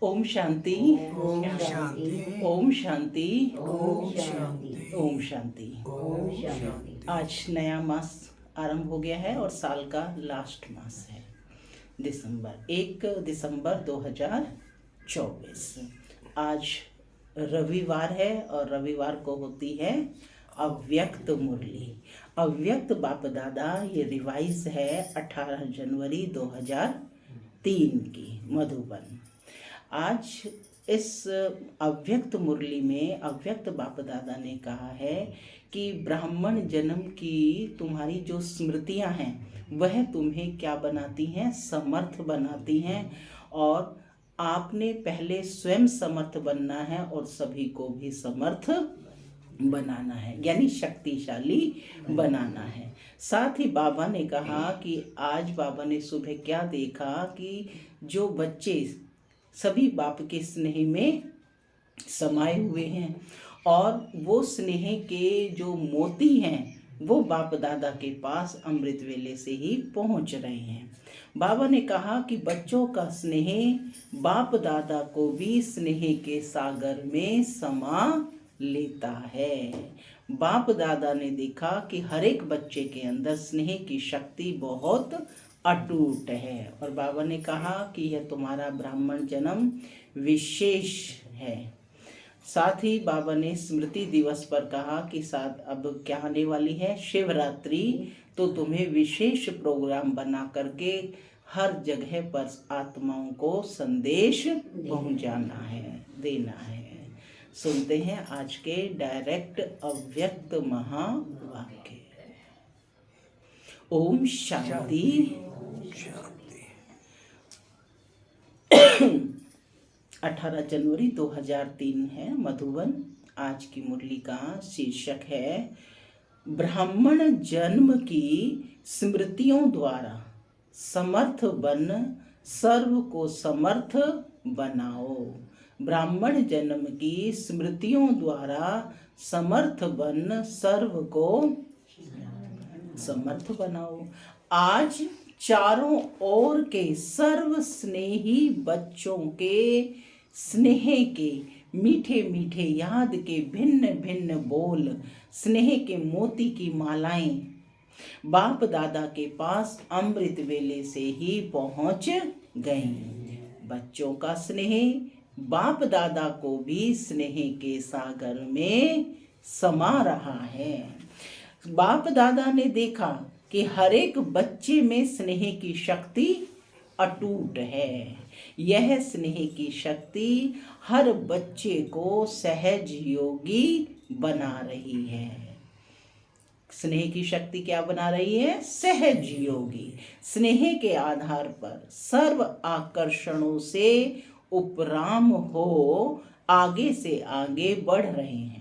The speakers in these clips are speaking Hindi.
ओम शांति, ओम शांति, ओम शांति, ओम शांति, ओम शांति। ओम शांति। आज नया मास आरंभ हो गया है और साल का लास्ट मास है दिसंबर, 1 दिसंबर 2024। आज रविवार है और रविवार को होती है अव्यक्त मुरली। अव्यक्त बाप दादा ये रिवाइज है 18 जनवरी 2003 की मधुबन। आज इस अव्यक्त मुरली में अव्यक्त बाप दादा ने कहा है कि ब्राह्मण जन्म की तुम्हारी जो स्मृतियां हैं वह तुम्हें क्या बनाती हैं, समर्थ बनाती हैं। और आपने पहले स्वयं समर्थ बनना है और सभी को भी समर्थ बनाना है, यानी शक्तिशाली बनाना है। साथ ही बाबा ने कहा कि आज बाबा ने सुबह क्या देखा कि जो बच्चे सभी बाप के स्नेह में समाये हुए हैं और वो स्नेह के जो मोती हैं वो बाप दादा के पास अमृत वेले से ही पहुंच रहे हैं। बाबा ने कहा कि बच्चों का स्नेह बाप दादा को भी स्नेह के सागर में समा लेता है। बाप दादा ने देखा कि हर एक बच्चे के अंदर स्नेह की शक्ति बहुत अटूट है और बाबा ने कहा कि यह तुम्हारा ब्राह्मण जन्म विशेष है। साथ ही बाबा ने स्मृति दिवस पर कहा कि साथ अब क्या आने वाली है शिवरात्रि, तो तुम्हें विशेष प्रोग्राम बना करके हर जगह पर आत्माओं को संदेश पहुंचाना है, देना है। सुनते हैं आज के डायरेक्ट अव्यक्त महावाक्य। ओम शांति। 18 जनवरी 2003 है मधुबन। आज की मुरली का शीर्षक है ब्राह्मण जन्म की स्मृतियों द्वारा समर्थ बन सर्व को समर्थ बनाओ। ब्राह्मण जन्म की स्मृतियों द्वारा समर्थ बन सर्व को समर्थ बनाओ। आज चारों ओर के सर्व स्नेही बच्चों के स्नेह के मीठे मीठे याद के भिन्न भिन्न बोल, स्नेह के मोती की मालाएं बाप दादा के पास अमृत वेले से ही पहुंच गईं। बच्चों का स्नेह बाप दादा को भी स्नेह के सागर में समा रहा है। बाप दादा ने देखा कि हर एक बच्चे में स्नेह की शक्ति अटूट है। यह स्नेह की शक्ति हर बच्चे को सहज योगी बना रही है। स्नेह की शक्ति क्या बना रही है? सहज योगी। स्नेह के आधार पर सर्व आकर्षणों से उपराम हो आगे से आगे बढ़ रहे हैं।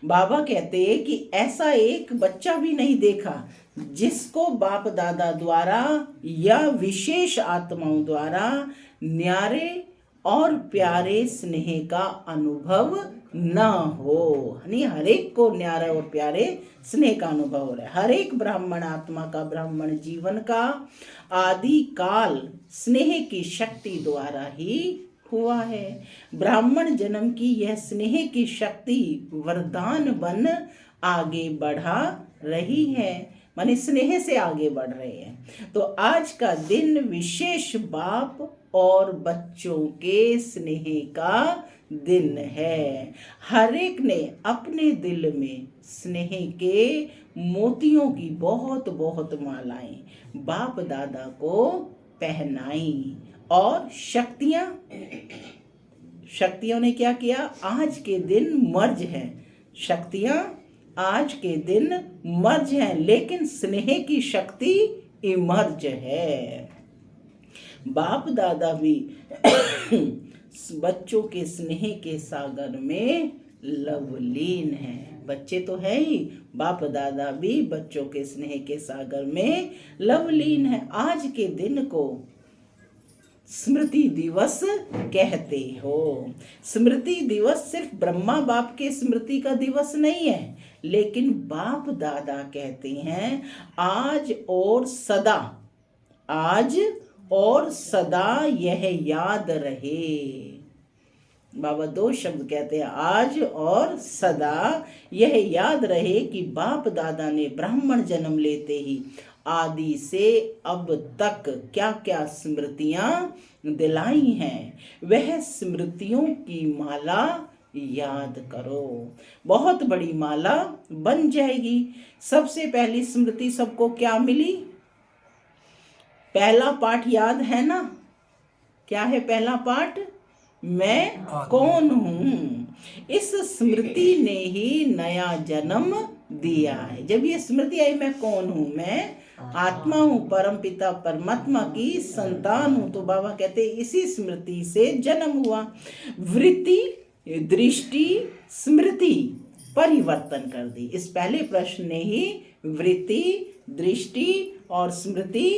बाबा कहते हैं कि ऐसा एक बच्चा भी नहीं देखा जिसको बाप दादा द्वारा या विशेष आत्माओं द्वारा न्यारे और प्यारे स्नेह का अनुभव न हो। यानी हर एक को न्यारे और प्यारे स्नेह का अनुभव हो रहा है। हर एक ब्राह्मण आत्मा का, ब्राह्मण जीवन का आदि काल स्नेह की शक्ति द्वारा ही हुआ है। ब्राह्मण जन्म की यह स्नेह की शक्ति वरदान बन आगे बढ़ा रही है, माने स्नेह से आगे बढ़ रहे हैं। तो आज का दिन विशेष बाप और बच्चों के स्नेह का दिन है। हर एक ने अपने दिल में स्नेह के मोतियों की बहुत बहुत मालाएं बाप दादा को पहनाई और शक्तियों ने क्या किया? आज के दिन मर्ज है। शक्तियां आज के दिन मर्ज हैं, लेकिन स्नेह की शक्ति इमर्ज है। बाप दादा भी बच्चों के स्नेह के सागर में लवलीन है। बच्चे तो है ही, बाप दादा भी बच्चों के स्नेह के सागर में लवलीन है। आज के दिन को स्मृति दिवस कहते हो। स्मृति दिवस सिर्फ ब्रह्मा बाप के स्मृति का दिवस नहीं है, लेकिन बाप दादा कहते हैं आज और सदा, आज और सदा यह याद रहे। बाबा दो शब्द कहते हैं, आज और सदा यह याद रहे कि बाप दादा ने ब्राह्मण जन्म लेते ही आदि से अब तक क्या क्या स्मृतियां दिलाई हैं, वह स्मृतियों की माला याद करो। बहुत बड़ी माला बन जाएगी। सबसे पहली स्मृति सबको क्या मिली? पहला पाठ याद है ना? क्या है पहला पाठ? मैं कौन हूँ। इस स्मृति ने ही नया जन्म दिया है। जब ये स्मृति आई, मैं कौन हूँ, मैं आत्मा हूँ, परम पिता परमात्मा की संतान हूँ, तो बाबा कहते इसी स्मृति से जन्म हुआ। वृत्ति, दृष्टि, स्मृति परिवर्तन कर दी। इस पहले प्रश्न ने ही वृत्ति, दृष्टि और स्मृति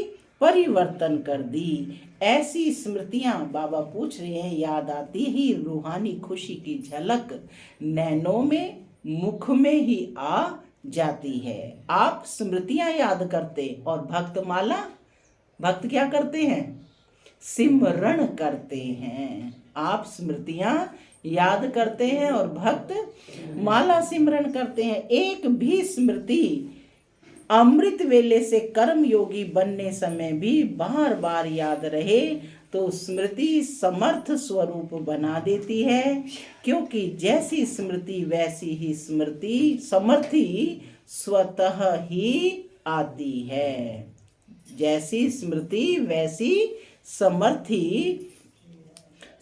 परिवर्तन कर दी। ऐसी स्मृतियां बाबा पूछ रहे हैं, याद आती ही रूहानी खुशी की झलक नैनों में, मुख में ही आ जाती है। आप स्मृतियां याद करते और भक्तमाला, भक्त क्या करते हैं? सिमरण करते हैं। आप स्मृतियां याद करते हैं और भक्त माला सिमरण करते हैं। एक भी स्मृति अमृत वेले से कर्म योगी बनने समय भी बार बार याद रहे तो स्मृति समर्थ स्वरूप बना देती है, क्योंकि जैसी स्मृति वैसी ही स्मृति समर्थी स्वतः ही आती है। जैसी स्मृति वैसी समर्थी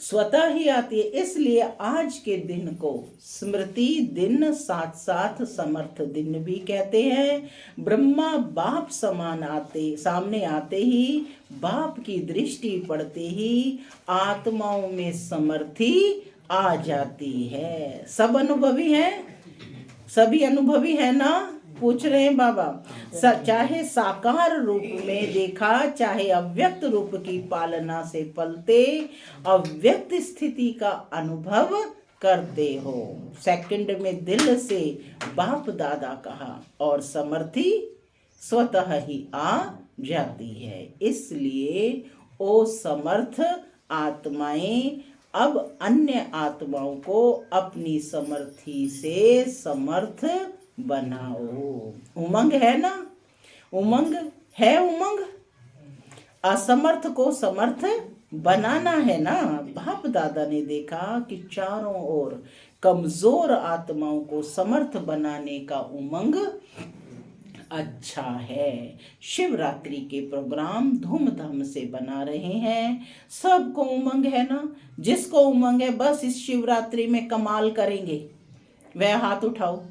स्वतः ही आती है। इसलिए आज के दिन को स्मृति दिन, साथ साथ समर्थ दिन भी कहते हैं। ब्रह्मा बाप समान सामने आते ही, बाप की दृष्टि पड़ते ही आत्माओं में समर्थी आ जाती है। सब अनुभवी हैं? सभी अनुभवी है ना? पूछ रहे हैं बाबा। चाहे साकार रूप में देखा, चाहे अव्यक्त रूप की पालना से पलते अव्यक्त स्थिति का अनुभव करते हो। सेकंड में दिल से बाप दादा कहा और समर्थी स्वतः ही आ जाती है। इसलिए ओ समर्थ आत्माएं अब अन्य आत्माओं को अपनी समर्थी से समर्थ बनाओ। उमंग है ना? उमंग है। उमंग असमर्थ को समर्थ बनाना है ना। बाप दादा ने देखा कि चारों ओर कमजोर आत्माओं को समर्थ बनाने का उमंग अच्छा है। शिवरात्रि के प्रोग्राम धूमधाम से बना रहे हैं। सबको उमंग है ना? जिसको उमंग है बस इस शिवरात्रि में कमाल करेंगे, वह हाथ उठाओ।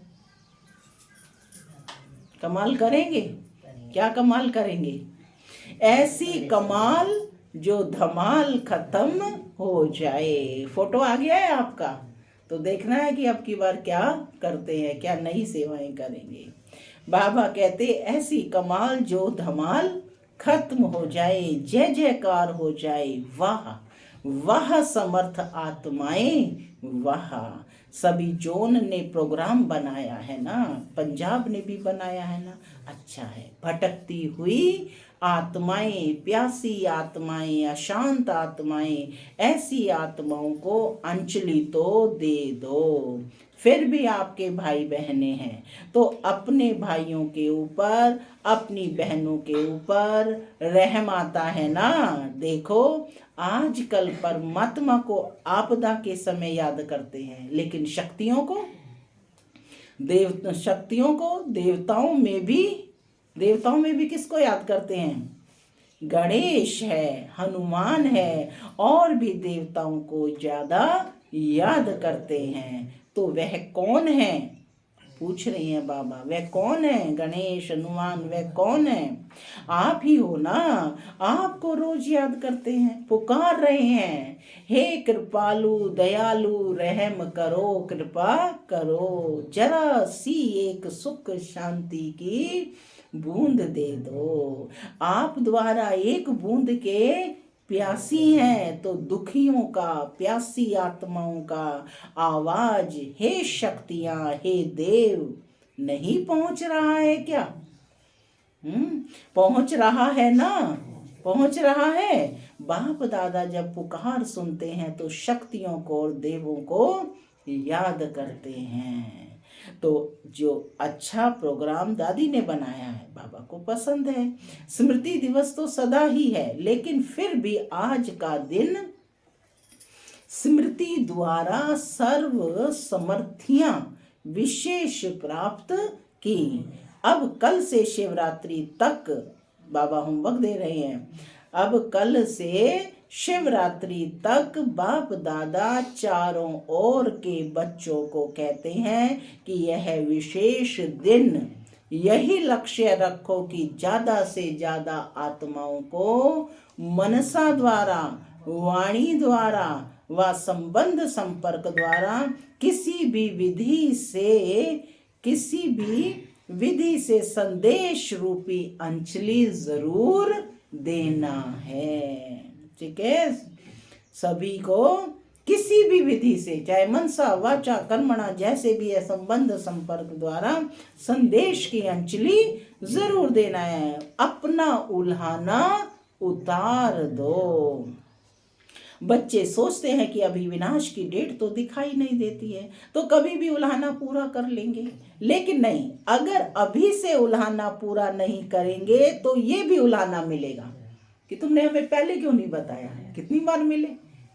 कमाल करेंगे? क्या कमाल करेंगे? ऐसी कमाल जो धमाल खत्म हो जाए। फोटो आ गया है आपका, तो देखना है कि अब की बार क्या करते हैं, क्या नई सेवाएं करेंगे। बाबा कहते ऐसी कमाल जो धमाल खत्म हो जाए, जय जयकार हो जाए। वाह वाह समर्थ आत्माएं वाह। सभी जोन ने प्रोग्राम बनाया है ना, पंजाब ने भी बनाया है ना। अच्छा है। भटकती हुई आत्माएं, प्यासी आत्माएं, अशांत आत्माएं, ऐसी आत्माओं को अंजलि तो दे दो। फिर भी आपके भाई बहनें हैं तो अपने भाइयों के ऊपर, अपनी बहनों के ऊपर रहम आता है ना। देखो आजकल परमात्मा को आपदा के समय याद करते हैं, लेकिन शक्तियों को देवताओं में भी किसको याद करते हैं? गणेश है, हनुमान है, और भी देवताओं को ज्यादा याद करते हैं। तो वह कौन है? पूछ रही हैं बाबा, वह कौन है? गणेश, हनुमान, वह कौन है? आप ही हो ना। आपको रोज याद करते हैं, पुकार रहे हैं, हे कृपालु दयालु रहम करो, कृपा करो, जरा सी एक सुख शांति की बूंद दे दो। आप द्वारा एक बूंद के प्यासी हैं तो दुखियों का, प्यासी आत्माओं का आवाज, हे शक्तियां, हे देव, नहीं पहुंच रहा है क्या? पहुंच रहा है ना। पहुंच रहा है। बाप दादा जब पुकार सुनते हैं तो शक्तियों को और देवों को याद करते हैं। तो जो अच्छा प्रोग्राम दादी ने बनाया है बाबा को पसंद है। स्मृति दिवस तो सदा ही है, लेकिन फिर भी आज का दिन स्मृति द्वारा सर्व समर्थियां विशेष प्राप्त की। अब कल से शिवरात्रि तक बाबा होमवर्क दे रहे हैं। अब कल से शिवरात्रि तक बाप दादा चारों ओर के बच्चों को कहते हैं कि यह विशेष दिन, यही लक्ष्य रखो कि ज्यादा से ज्यादा आत्माओं को मनसा द्वारा, वाणी द्वारा व संबंध संपर्क द्वारा किसी भी विधि से संदेश रूपी अंजलि जरूर देना है। ठीक है, सभी को किसी भी विधि से, चाहे मनसा वाचा कर्मणा जैसे भी है, संबंध संपर्क द्वारा संदेश की अंजलि जरूर देना है। अपना उल्हाना उतार दो। बच्चे सोचते हैं कि अभी विनाश की डेट तो दिखाई नहीं देती है, तो कभी भी उल्हाना पूरा कर लेंगे। लेकिन नहीं, अगर अभी से उल्हाना पूरा नहीं करेंगे तो ये भी उल्हाना मिलेगा कि तुमने हमें पहले क्यों नहीं बताया है, कितनी बार मिले,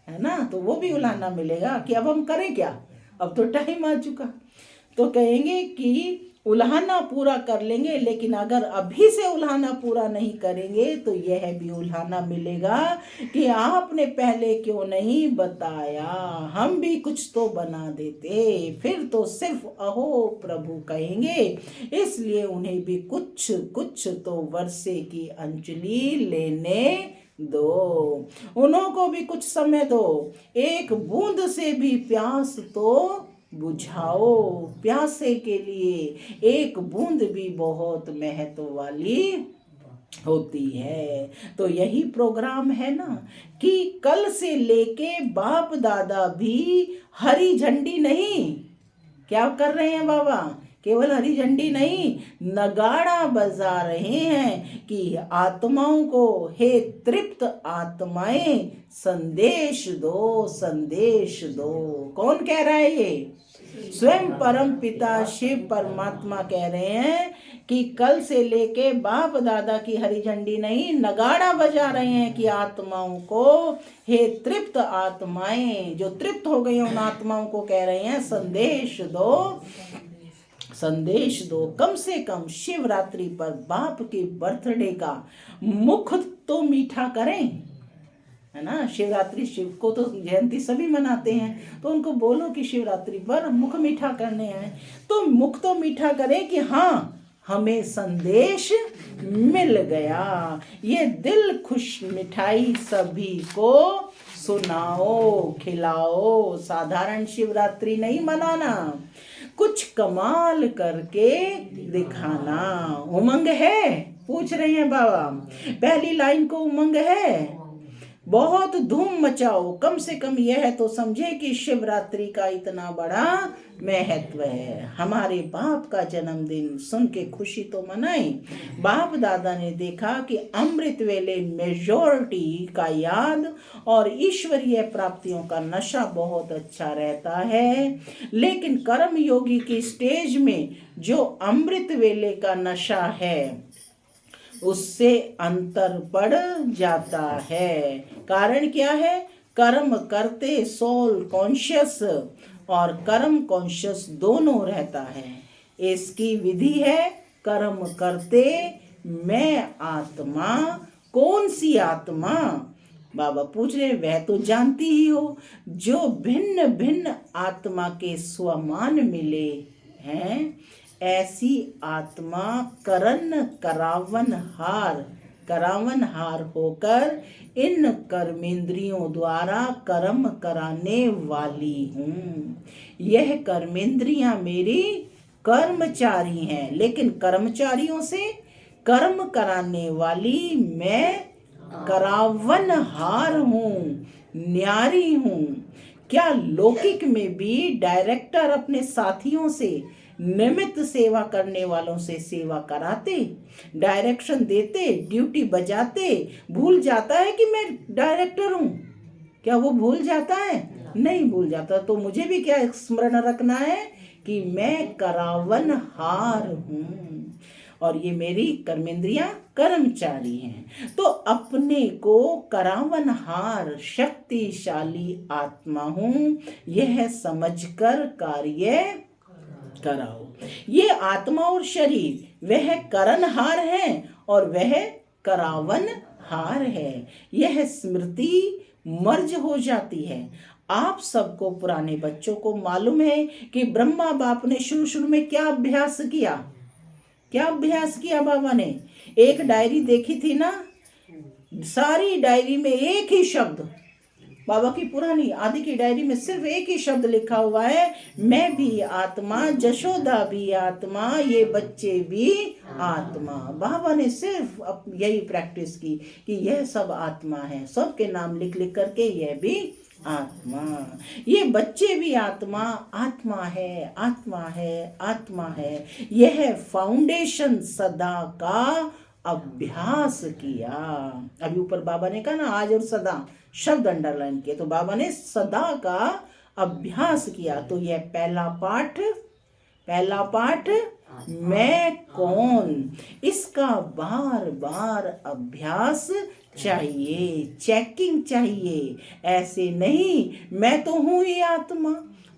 है ना। तो वो भी उल्हाना मिलेगा कि अब हम करें क्या, अब तो टाइम आ चुका। तो कहेंगे कि उल्हाना पूरा कर लेंगे, लेकिन अगर अभी से उल्हाना पूरा नहीं करेंगे तो यह भी उल्हाना मिलेगा कि आपने पहले क्यों नहीं बताया, हम भी कुछ तो बना देते। फिर तो सिर्फ अहो प्रभु कहेंगे। इसलिए उन्हें भी कुछ कुछ तो वर्षे की अंजलि लेने दो, उन्हों को भी कुछ समय दो। एक बूंद से भी प्यास तो बुझाओ। प्यासे के लिए एक बूंद भी बहुत महत्व वाली होती है। तो यही प्रोग्राम है ना कि कल से लेके बाप दादा भी हरी झंडी नहीं, क्या कर रहे हैं बाबा, केवल हरी झंडी नहीं, नगाड़ा बजा रहे हैं कि आत्माओं को, हे तृप्त आत्माएं, संदेश दो, संदेश दो। कौन कह रहा है ये? स्वयं परम पिता शिव परमात्मा कह रहे हैं कि कल से लेके बाप दादा की हरी झंडी नहीं, नगाड़ा बजा रहे हैं कि आत्माओं को, हे तृप्त आत्माएं, जो तृप्त हो गई उन आत्माओं को कह रहे हैं संदेश दो, संदेश दो। कम से कम शिवरात्रि पर बाप के बर्थडे का मुख तो मीठा करें, है ना। शिवरात्रि, शिव को तो जयंती सभी मनाते हैं, तो उनको बोलो कि शिवरात्रि पर मुख मीठा करने हैं, तो मुख तो मीठा करें कि हाँ हमें संदेश मिल गया। ये दिल खुश मिठाई सभी को सुनाओ, खिलाओ। साधारण शिवरात्रि नहीं मनाना, कुछ कमाल करके दिखाना। उमंग है? पूछ रहे हैं बाबा। पहली लाइन को उमंग है, बहुत धूम मचाओ। कम से कम यह तो समझे कि शिवरात्रि का इतना बड़ा महत्व है। हमारे बाप का जन्मदिन सुन के खुशी तो मनाएं। बाप दादा ने देखा कि अमृत वेले मेजॉरिटी का याद और ईश्वरीय प्राप्तियों का नशा बहुत अच्छा रहता है, लेकिन कर्म योगी की स्टेज में जो अमृत वेले का नशा है उससे अंतर पड़ जाता है। कारण क्या है? कर्म करते सोल कॉन्शियस और कर्म कॉन्शियस दोनों रहता है। इसकी विधि है कर्म करते मैं आत्मा। कौन सी आत्मा? बाबा पूछ रहे, वह तो जानती ही हो, जो भिन्न भिन्न आत्मा के स्वमान मिले हैं, ऐसी आत्मा करावन हार होकर इन कर्मेंद्रियों द्वारा कर्म कराने वाली हूँ। यह कर्मेंद्रियां मेरी कर्मचारी हैं, लेकिन कर्मचारियों से कर्म कराने वाली मैं करावन हार हूँ, न्यारी हूँ। क्या लौकिक में भी डायरेक्टर अपने साथियों से नियमित सेवा करने वालों से सेवा कराते, डायरेक्शन देते, ड्यूटी बजाते, भूल जाता है कि मैं डायरेक्टर हूँ? क्या वो भूल जाता है? नहीं भूल जाता। तो मुझे भी क्या स्मरण रखना है कि मैं करावनहार हूँ और ये मेरी कर्मेंद्रियां कर्मचारी हैं। तो अपने को करावनहार शक्तिशाली आत्मा हूँ यह समझकर कार्य कराओ। ये आत्मा और शरीर वह करनहार है और वह करावनहार है। यह स्मृति मर्ज हो जाती है। आप सबको पुराने बच्चों को मालूम है कि ब्रह्मा बाप ने शुरू में क्या अभ्यास किया? क्या अभ्यास किया बाबा ने? एक डायरी देखी थी ना, सारी डायरी में एक ही शब्द, बाबा की पुरानी आदि की डायरी में सिर्फ एक ही शब्द लिखा हुआ है, मैं भी आत्मा, जशोदा भी आत्मा, ये बच्चे भी आत्मा। बाबा ने सिर्फ यही प्रैक्टिस की कि यह सब आत्मा है, सबके नाम लिख लिख करके यह भी आत्मा, ये बच्चे भी आत्मा, आत्मा है, आत्मा है, आत्मा है। यह फाउंडेशन सदा का अभ्यास किया। अभी ऊपर बाबा ने कहा ना आज और सदा शब्द अंडरलाइन किए, तो बाबा ने सदा का अभ्यास किया। तो यह पहला पाठ मैं कौन, इसका बार बार अभ्यास चाहिए, चेकिंग चाहिए। ऐसे नहीं मैं तो हूं ही आत्मा।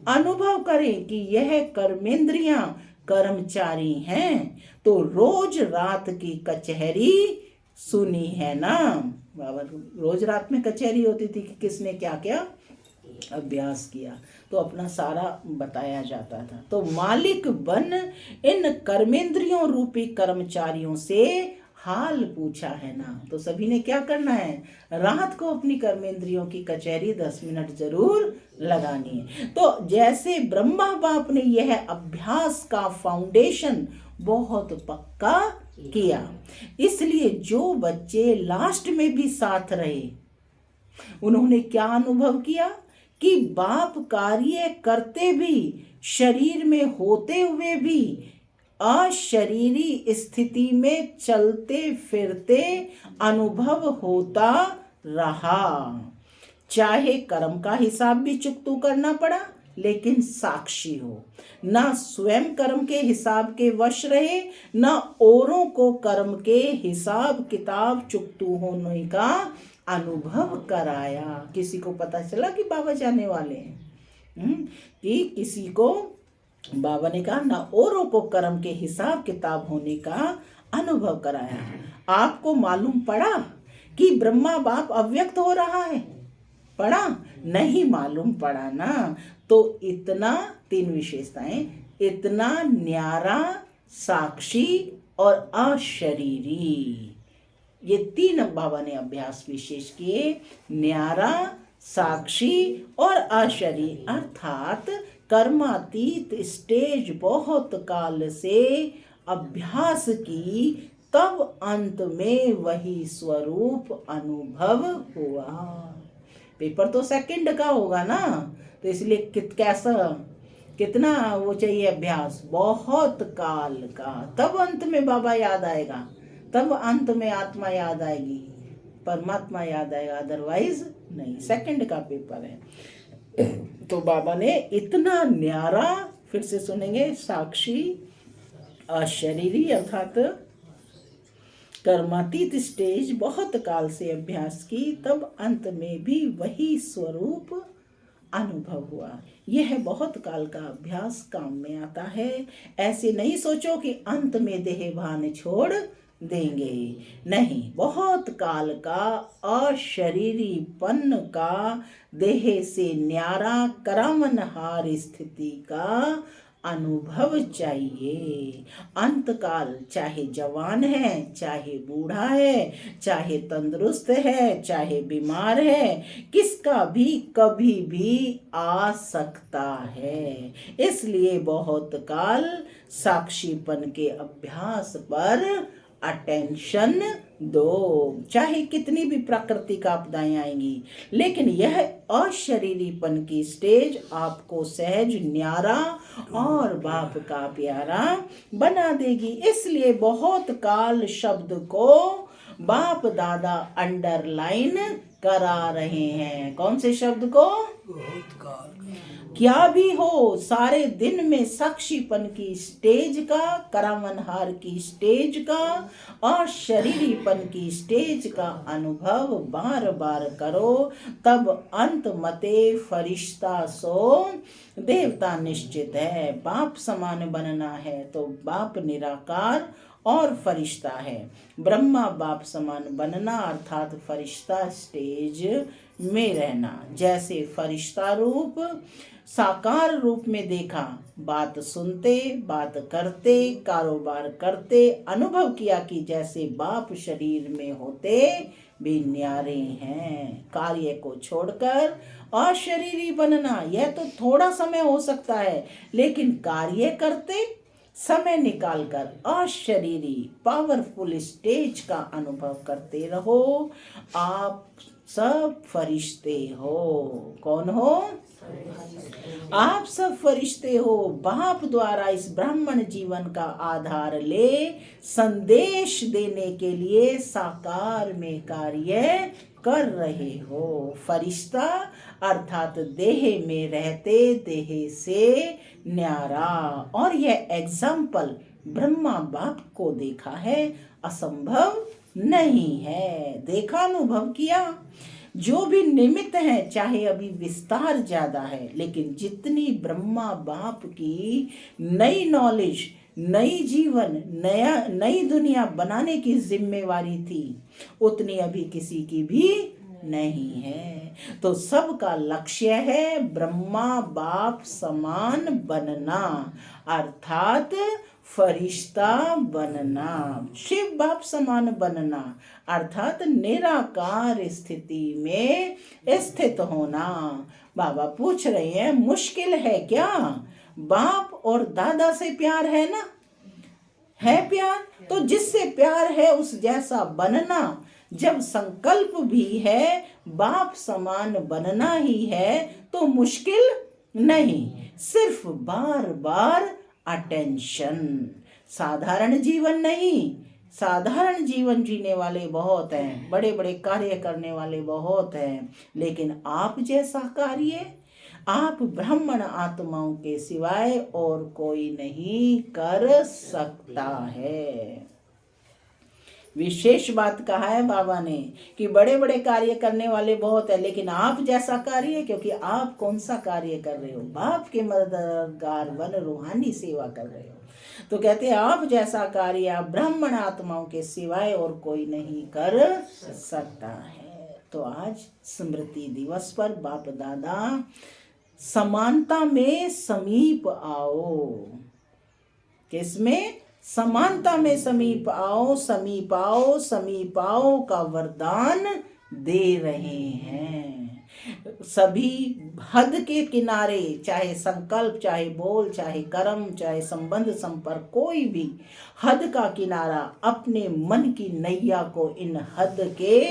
अनुभव करें कि यह कर्मेंद्रियां कर्मचारी हैं। तो रोज रात की कचहरी सुनी है ना बाबा? रोज रात में कचहरी होती थी कि किसने क्या क्या अभ्यास किया, तो अपना सारा बताया जाता था। तो मालिक बन इन कर्मेंद्रियों रूपी कर्मचारियों से हाल पूछा है ना। तो सभी ने क्या करना है? रात को अपनी कर्मेंद्रियों की कचहरी 10 मिनट जरूर लगानी है। तो जैसे ब्रह्मा बाप ने यह अभ्यास का फाउंडेशन बहुत पक्का किया, इसलिए जो बच्चे लास्ट में भी साथ रहे उन्होंने क्या अनुभव किया कि बाप कार्य करते भी, शरीर में होते हुए भी, अशरीरी स्थिति में चलते फिरते अनुभव होता रहा। चाहे कर्म का हिसाब भी चुकतू करना पड़ा लेकिन साक्षी हो, ना स्वयं कर्म के हिसाब के वश रहे, ना औरों को कर्म के हिसाब किताब चुकतू होने का अनुभव कराया। किसी को पता चला कि बाबा जाने वाले हैं, कि किसी को बाबा ने कहा ना औरों को कर्म के हिसाब किताब होने का अनुभव कराया। आपको मालूम पड़ा कि ब्रह्मा बाप अव्यक्त हो रहा है? पड़ा? नहीं मालूम पड़ा ना। तो इतना 3 विशेषताएं, इतना न्यारा, साक्षी और अशरीरी, ये 3 बाबा ने अभ्यास विशेष किए। न्यारा, साक्षी और अशरीरी, अर्थात कर्मातीत स्टेज बहुत काल से अभ्यास की, तब अंत में वही स्वरूप अनुभव हुआ। पेपर तो सेकंड का होगा ना, तो इसलिए कितना वो चाहिए अभ्यास? बहुत काल का। तब अंत में बाबा याद आएगा, तब अंत में आत्मा याद आएगी, परमात्मा याद आएगा, अदरवाइज नहीं। सेकंड का पेपर है। तो बाबा ने इतना न्यारा, फिर से सुनेंगे, साक्षी, अशरीरी अर्थात कर्मातीत स्टेज बहुत काल से अभ्यास की, तब अंत में भी वही स्वरूप अनुभव हुआ। यह बहुत काल का अभ्यास काम में आता है। ऐसे नहीं सोचो कि अंत में देहभान छोड़ देंगे, नहीं। बहुत काल का अशरीरीपन का, देह से न्यारा करावनहार स्थिति का अनुभव चाहिए। अंत काल चाहे जवान है, चाहे बूढ़ा है, चाहे तंदुरुस्त है, चाहे बीमार है, किसका भी कभी भी आ सकता है। इसलिए बहुत काल साक्षीपन के अभ्यास पर अटेंशन दो। चाहे कितनी भी प्राकृतिक आपदाएं आएंगी, लेकिन यह अशरीरीपन की स्टेज आपको सहज न्यारा और बाप का प्यारा बना देगी। इसलिए बहुत काल शब्द को बाप दादा अंडरलाइन करा रहे हैं। कौन से शब्द को? क्या भी हो, सारे दिन में साक्षीपन की स्टेज का, करामनहार की स्टेज का और शरीरीपन की स्टेज का अनुभव बार बार करो, तब अंत मते फरिश्ता सो देवता निश्चित है। बाप समान बनना है तो बाप निराकार और फरिश्ता है। ब्रह्मा बाप समान बनना अर्थात फरिश्ता स्टेज में रहना। जैसे फरिश्ता रूप साकार रूप में देखा, बात सुनते, बात करते, कारोबार करते, अनुभव किया कि जैसे बाप शरीर में होते भी न्यारे हैं। कार्य को छोड़कर अशरीरी बनना, यह तो थोड़ा समय हो सकता है, लेकिन कार्य करते समय निकालकर अशरीरी पावरफुल स्टेज का अनुभव करते रहो। आप सब फरिश्ते हो। कौन हो? आप सब फरिश्ते हो। बाप द्वारा इस ब्राह्मण जीवन का आधार ले संदेश देने के लिए साकार में कार्य कर रहे हो। फरिश्ता अर्थात देह में रहते, देह से न्यारा। और यह एग्जाम्पल ब्रह्मा बाप को देखा है, असंभव नहीं है। देखा, अनुभव किया। जो भी निमित्त है, चाहे अभी विस्तार ज्यादा है, लेकिन जितनी ब्रह्मा बाप की नई नॉलेज, नई जीवन, नई दुनिया बनाने की जिम्मेवारी थी, उतनी अभी किसी की भी नहीं है। तो सबका लक्ष्य है ब्रह्मा बाप समान बनना, अर्थात फरिश्ता बनना। शिव बाप समान बनना अर्थात निराकार स्थिति में स्थित होना। बाबा पूछ रहे हैं, मुश्किल है क्या? बाप और दादा से प्यार है ना? है प्यार, तो जिससे प्यार है उस जैसा बनना। जब संकल्प भी है बाप समान बनना ही है, तो मुश्किल नहीं, सिर्फ बार बार अटेंशन। साधारण जीवन नहीं, साधारण जीवन जीने वाले बहुत हैं, बड़े बड़े कार्य करने वाले बहुत हैं, लेकिन आप जैसा कार्य आप ब्राह्मण आत्माओं के सिवाय और कोई नहीं कर सकता है। विशेष बात कहा है बाबा ने कि बड़े बड़े कार्य करने वाले बहुत है, लेकिन आप जैसा कार्य, क्योंकि आप कौन सा कार्य कर रहे हो? बाप के मददगार बन रूहानी सेवा कर रहे हो। तो कहते हैं आप जैसा कार्य आप ब्राह्मण आत्माओं के सिवाय और कोई नहीं कर सकता है। तो आज स्मृति दिवस पर बाप दादा समानता में समीप आओ। किसमें? समानता में समीप आओ, समीप आओ, समीप आओ का वरदान दे रहे हैं। सभी हद के किनारे, चाहे संकल्प, चाहे बोल, चाहे कर्म, चाहे संबंध संपर्क, कोई भी हद का किनारा, अपने मन की नैया को इन हद के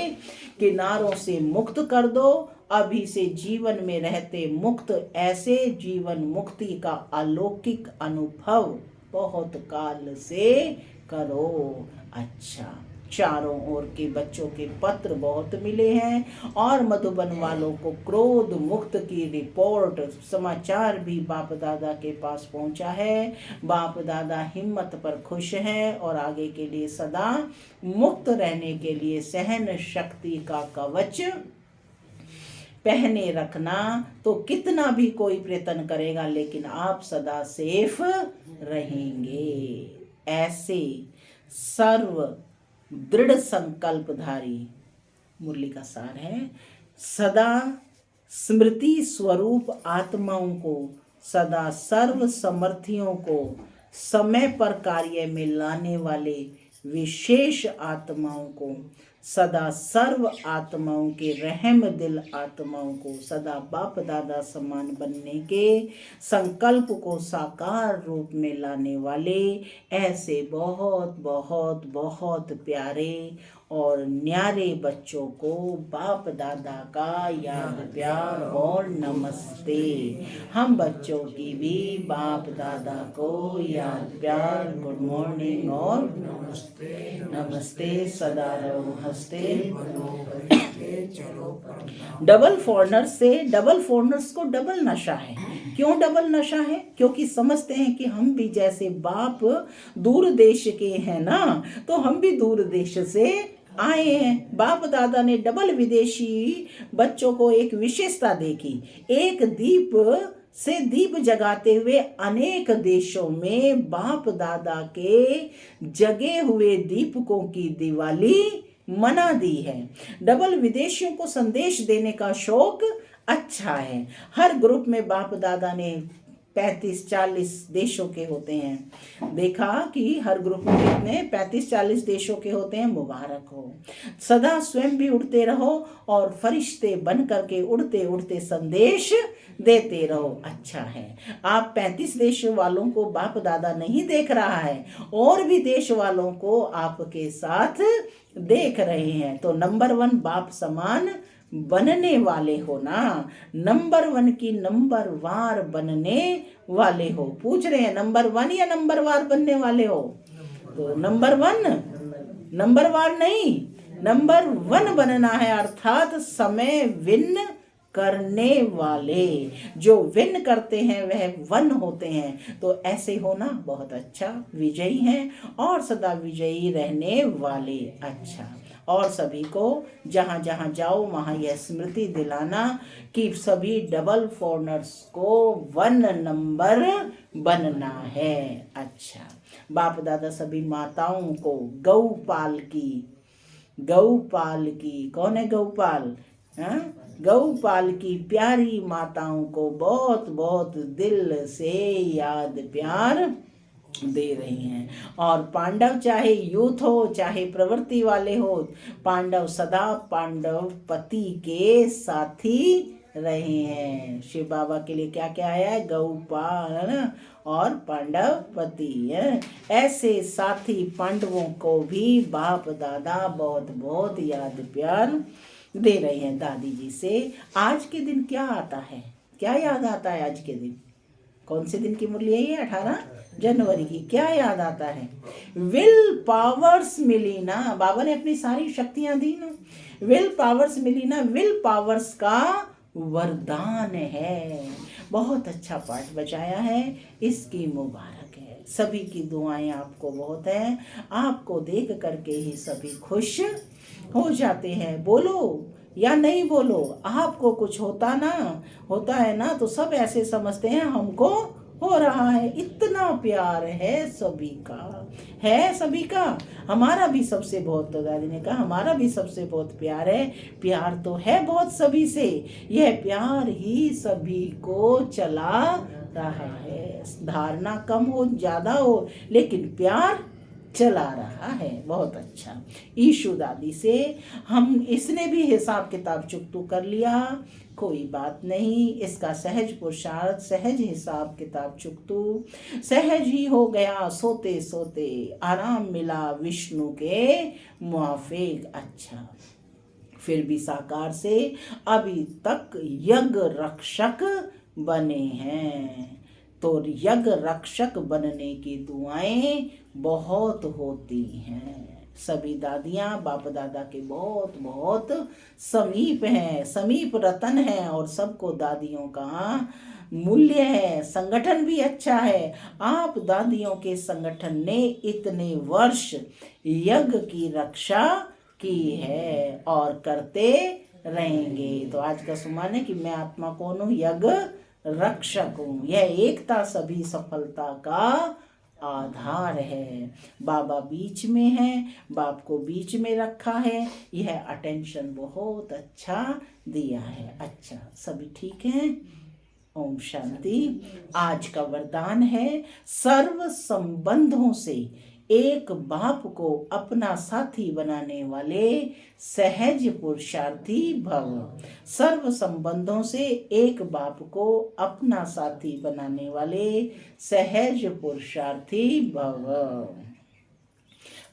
किनारों से मुक्त कर दो। अभी से जीवन में रहते मुक्त, ऐसे जीवन मुक्ति का अलौकिक अनुभव बहुत काल से करो। अच्छा, चारों ओर के बच्चों के पत्र बहुत मिले हैं और मधुबन वालों को क्रोध मुक्त की रिपोर्ट, समाचार भी बाप दादा के पास पहुंचा है। बाप दादा हिम्मत पर खुश हैं और आगे के लिए सदा मुक्त रहने के लिए सहन शक्ति का कवच पहने रखना। तो कितना भी कोई प्रयत्न करेगा, लेकिन आप सदा सेफ रहेंगे। ऐसे सर्व दृढ़ संकल्पधारी, मुरली का सार है, सदा स्मृति स्वरूप आत्माओं को, सदा सर्व समर्थियों को समय पर कार्य में लाने वाले विशेष आत्माओं को, सदा सर्व आत्माओं के रहम दिल आत्माओं को सदा बाप दादा समान बनने के संकल्प को साकार रूप में लाने वाले ऐसे बहुत बहुत बहुत प्यारे और न्यारे बच्चों को बाप दादा का याद प्यार और नमस्ते। हम बच्चों की भी बाप दादा को याद प्यार गुड मॉर्निंग और नमस्ते सदा रहो हंसते डबल फॉरनर्स को डबल नशा है। क्यों डबल नशा है? क्योंकि समझते हैं कि हम भी जैसे बाप दूर देश के हैं ना, तो हम भी दूर देश से आए हैं। बाप दादा ने डबल विदेशी बच्चों को एक विशेषता देखी। एक दीप से दीप जगाते हुए अनेक देशों में बाप दादा के जगे हुए दीपकों की दिवाली मना दी है। डबल विदेशियों को संदेश देने का शौक अच्छा है। हर ग्रुप में बाप दादा ने 35-40 देशों के होते हैं। देखा कि हर ग्रुप में कितने 35-40 देशों के होते हैं। मुबारक हो। सदा स्वयं भी उड़ते रहो और फरिश्ते बन करके उड़ते उड़ते संदेश देते रहो। अच्छा है, आप 35 देश वालों को बाप दादा नहीं देख रहा है, और भी देश वालों को आपके साथ देख रहे हैं। तो नंबर 1 बाप समान बनने वाले हो ना, नंबर 1 की नंबर वार बनने वाले हो। पूछ रहे हैं नंबर 1 या नंबर वार बनने वाले हो? तो नंबर 1, नंबर वार नहीं, नंबर 1 बनना है। अर्थात समय विन करने वाले, जो विन करते हैं वह 1 होते हैं। तो ऐसे होना बहुत अच्छा, विजयी हैं और सदा विजयी रहने वाले। अच्छा, और सभी को जहाँ जहाँ जाओ वहाँ यह स्मृति दिलाना कि सभी डबल फॉरनर्स को 1 नंबर बनना है। अच्छा, बाप दादा सभी माताओं को गौपाल की कौन है गौपाल? गौपाल की प्यारी माताओं को बहुत बहुत दिल से याद प्यार दे रही हैं। और पांडव चाहे यूथ हो चाहे प्रवृत्ति वाले हो, पांडव सदा पांडव पति के साथी रहे हैं। शिव बाबा के लिए क्या क्या आया है? गौपाल और पांडव पति है। ऐसे साथी पांडवों को भी बाप दादा बहुत बहुत याद प्यार दे रहे हैं। दादी जी से आज के दिन क्या आता है, क्या याद आता है? आज के दिन कौन से दिन की मुरली है ये? 18 जनवरी की। क्या याद आता है? विल पावर्स मिली ना, बाबा ने अपनी सारी शक्तियां दी ना, विल पावर्स मिली ना। विल पावर्स का वरदान है। बहुत अच्छा पाठ बचाया है, इसकी मुबारक है। सभी की दुआएं आपको बहुत है। आपको देख करके ही सभी खुश हो जाते हैं। बोलो या नहीं बोलो, आपको कुछ होता है ना, तो सब ऐसे समझते हैं हमको हो रहा है। इतना प्यार है सभी का। हमारा भी सबसे बहुत, तो दादी ने कहा हमारा भी सबसे बहुत प्यार है। प्यार तो है बहुत सभी से, यह प्यार ही सभी को चला रहा है। धारणा कम हो ज्यादा हो, लेकिन प्यार चला रहा है। बहुत अच्छा। ईशु दादी से हम इसने भी हिसाब किताब चुकतू कर लिया, कोई बात नहीं। इसका सहज पुरुषार्थ, सहज हिसाब किताब चुकतू सहज ही हो गया। सोते सोते आराम मिला विष्णु के मुआफिक। अच्छा, फिर भी साकार से अभी तक यज्ञ रक्षक बने हैं। तो यज्ञ रक्षक बनने की दुआएं बहुत होती हैं। सभी दादियाँ बाप दादा के बहुत बहुत समीप हैं, समीप रतन हैं, और सबको दादियों का मूल्य है। संगठन भी अच्छा है। आप दादियों के संगठन ने इतने वर्ष यज्ञ की रक्षा की है और करते रहेंगे। तो आज का सुमन है कि मैं आत्मा कौन हूँ? यज्ञ रक्षक हूँ। यह एकता सभी सफलता का आधार है। बाबा बीच में है, बाप को बीच में रखा है। यह अटेंशन बहुत अच्छा दिया है। अच्छा, सभी ठीक हैं? ओम शांति। आज का वरदान है सर्व संबंधों से एक बाप को अपना साथी बनाने वाले सहज पुरुषार्थी भव। सर्व संबंधों से एक बाप को अपना साथी बनाने वाले सहज पुरुषार्थी भव।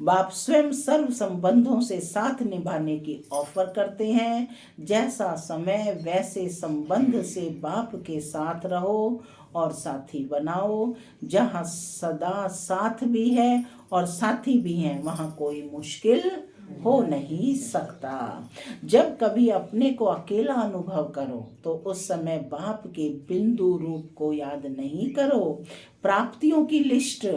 बाप स्वयं सर्व संबंधों से साथ निभाने की ऑफर करते हैं। जैसा समय वैसे संबंध से बाप के साथ रहो और साथी बनाओ। जहाँ सदा साथ भी है और साथी भी हैं, वहाँ कोई मुश्किल हो नहीं सकता। जब कभी अपने को अकेला अनुभव करो तो उस समय बाप के बिंदु रूप को याद नहीं करो, प्राप्तियों की लिस्ट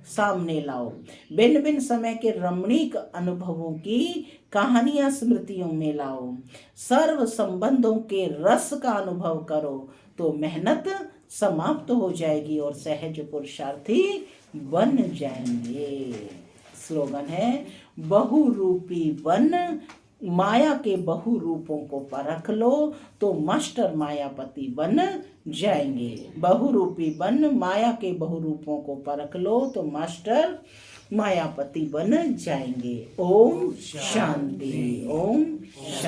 सामने लाओ। भिन्न भिन्न समय के रमणीक अनुभवों की कहानियां स्मृतियों में लाओ। सर्व संबंधों के रस का अनुभव करो तो मेहनत समाप्त हो जाएगी और सहज पुरुषार्थी बन जाएंगे। स्लोगन है, बहुरूपी बन माया के बहु रूपों को परख लो तो मास्टर मायापति बन जाएंगे। बहुरूपी बन माया के बहु रूपों को परख लो तो मास्टर मायापति बन जाएंगे। ओम शांति। ओम शांति।